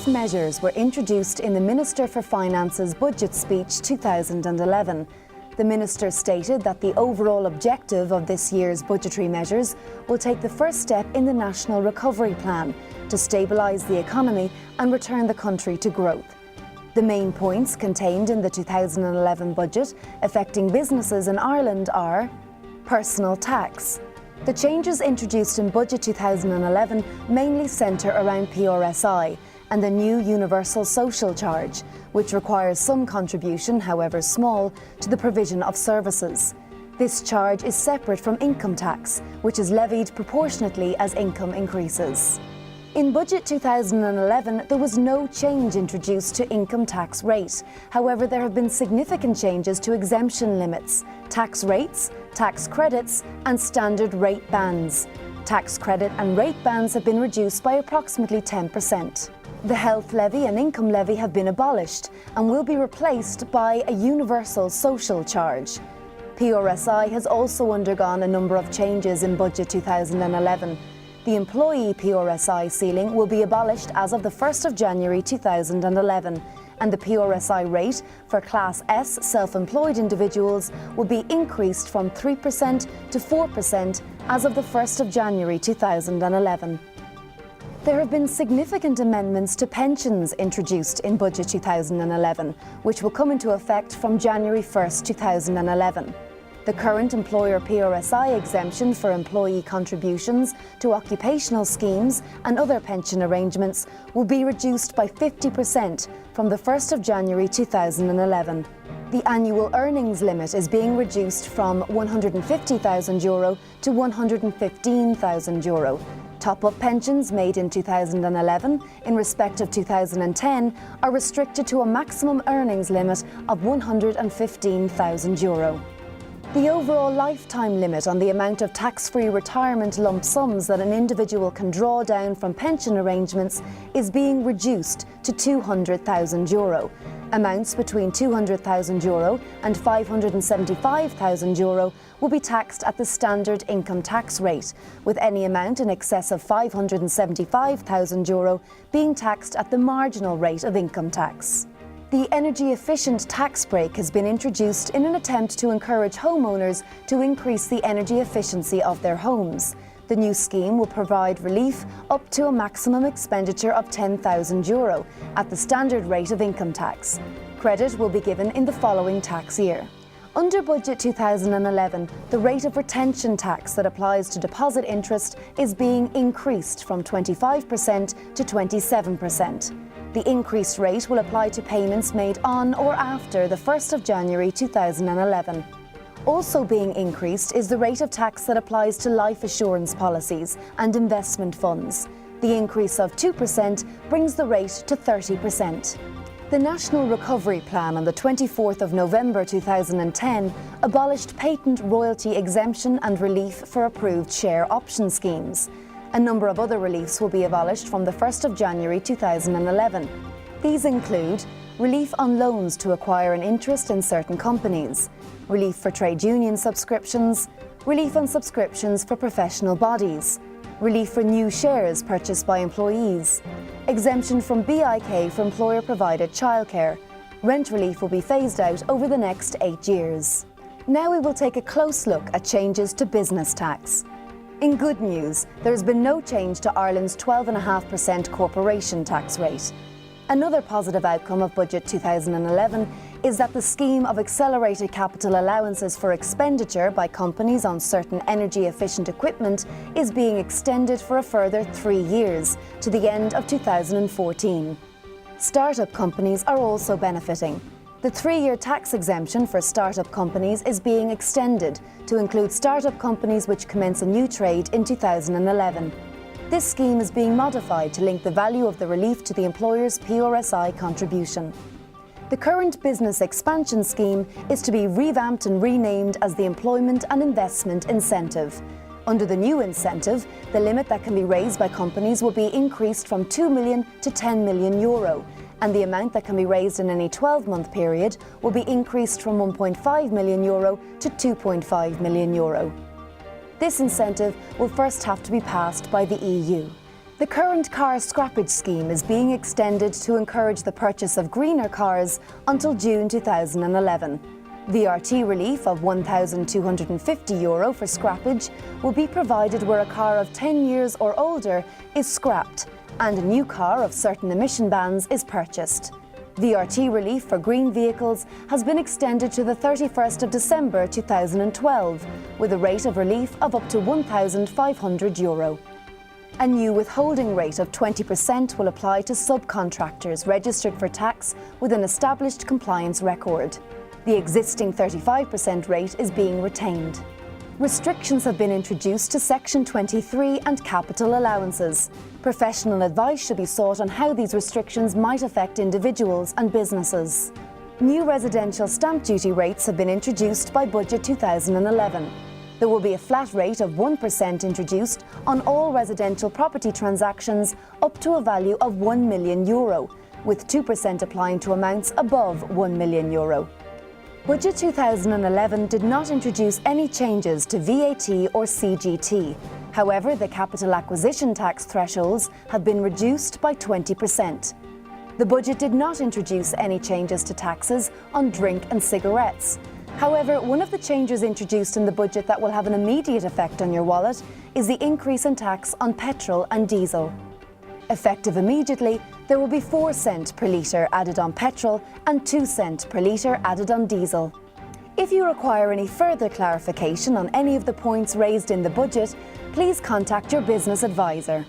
These measures were introduced in the Minister for Finance's Budget Speech 2011. The Minister stated that the overall objective of this year's budgetary measures will take the first step in the National Recovery Plan to stabilise the economy and return the country to growth. The main points contained in the 2011 budget affecting businesses in Ireland are personal tax. The changes introduced in Budget 2011 mainly centre around PRSI and the new universal social charge, which requires some contribution, however small, to the provision of services. This charge is separate from income tax, which is levied proportionately as income increases. In Budget 2011, there was no change introduced to income tax rate. However, there have been significant changes to exemption limits, tax rates, tax credits and standard rate bands. Tax credit and rate bands have been reduced by approximately 10%. The health levy and income levy have been abolished and will be replaced by a universal social charge. PRSI has also undergone a number of changes in Budget 2011. The employee PRSI ceiling will be abolished as of the 1st of January 2011, and the PRSI rate for Class S self-employed individuals will be increased from 3% to 4% as of the 1st of January 2011. There have been significant amendments to pensions introduced in Budget 2011, which will come into effect from January 1st, 2011. The current employer PRSI exemption for employee contributions to occupational schemes and other pension arrangements will be reduced by 50% from the 1st of January 2011. The annual earnings limit is being reduced from €150,000 to €115,000. Top-up pensions made in 2011 in respect of 2010 are restricted to a maximum earnings limit of €115,000. The overall lifetime limit on the amount of tax-free retirement lump sums that an individual can draw down from pension arrangements is being reduced to €200,000. Amounts between €200,000 and €575,000 will be taxed at the standard income tax rate, with any amount in excess of €575,000 being taxed at the marginal rate of income tax. The energy efficient tax break has been introduced in an attempt to encourage homeowners to increase the energy efficiency of their homes. The new scheme will provide relief up to a maximum expenditure of €10,000 at the standard rate of income tax. Credit will be given in the following tax year. Under Budget 2011, the rate of retention tax that applies to deposit interest is being increased from 25% to 27%. The increased rate will apply to payments made on or after the 1st of January 2011. Also being increased is the rate of tax that applies to life assurance policies and investment funds. The increase of 2% brings the rate to 30%. The National Recovery Plan on the 24th of November 2010 abolished patent royalty exemption and relief for approved share option schemes. A number of other reliefs will be abolished from the 1st of January 2011. These include relief on loans to acquire an interest in certain companies, relief for trade union subscriptions, relief on subscriptions for professional bodies, relief for new shares purchased by employees, exemption from BIK for employer-provided childcare. Rent relief will be phased out over the next 8 years. Now we will take a close look at changes to business tax. In good news, there has been no change to Ireland's 12.5% corporation tax rate. Another positive outcome of Budget 2011 is that the scheme of accelerated capital allowances for expenditure by companies on certain energy-efficient equipment is being extended for a further 3 years, to the end of 2014. Start-up companies are also benefiting. The 3-year tax exemption for start-up companies is being extended to include start-up companies which commence a new trade in 2011. This scheme is being modified to link the value of the relief to the employer's PRSI contribution. The current business expansion scheme is to be revamped and renamed as the Employment and Investment Incentive. Under the new incentive, the limit that can be raised by companies will be increased from €2 million to €10 million, and the amount that can be raised in any 12-month period will be increased from €1.5 million to €2.5 million. This incentive will first have to be passed by the EU. The current car scrappage scheme is being extended to encourage the purchase of greener cars until June 2011. VRT relief of €1,250 for scrappage will be provided where a car of 10 years or older is scrapped and a new car of certain emission bands is purchased. VRT relief for green vehicles has been extended to the 31st of December 2012 with a rate of relief of up to €1,500. A new withholding rate of 20% will apply to subcontractors registered for tax with an established compliance record. The existing 35% rate is being retained. Restrictions have been introduced to Section 23 and capital allowances. Professional advice should be sought on how these restrictions might affect individuals and businesses. New residential stamp duty rates have been introduced by Budget 2011. There will be a flat rate of 1% introduced on all residential property transactions up to a value of €1 million, with 2% applying to amounts above €1 million. Budget 2011 did not introduce any changes to VAT or CGT. However, the capital acquisition tax thresholds have been reduced by 20%. The budget did not introduce any changes to taxes on drink and cigarettes. However, one of the changes introduced in the budget that will have an immediate effect on your wallet is the increase in tax on petrol and diesel. Effective immediately, there will be 4 cents per litre added on petrol and 2 cents per litre added on diesel. If you require any further clarification on any of the points raised in the budget, please contact your business advisor.